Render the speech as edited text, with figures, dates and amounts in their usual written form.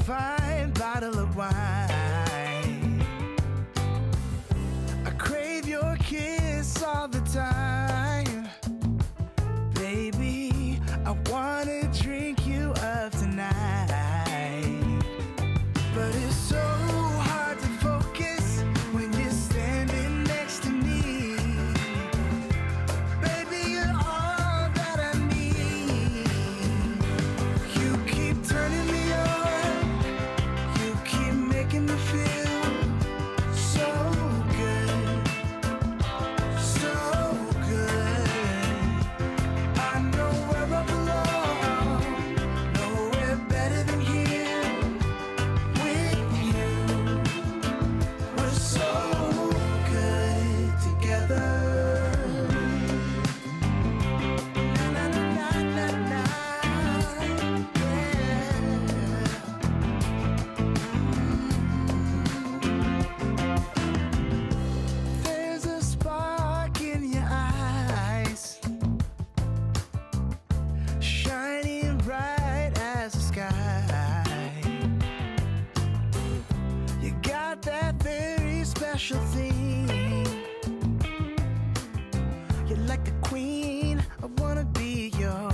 fine bottle of wine. I crave your kiss all the time. Baby, I wanna drink you up tonight. But it's so hard to focus when you're standing next to me. Baby, you're all that I need. You keep turning me on. You keep making me feel so good, so good. I know where I belong, nowhere better than here with you. We're so good together. Na na na na na na, yeah. There's a spark in your eyes, shining bright as the sky. You got that very special thing. You're like the queen, I wanna be yours.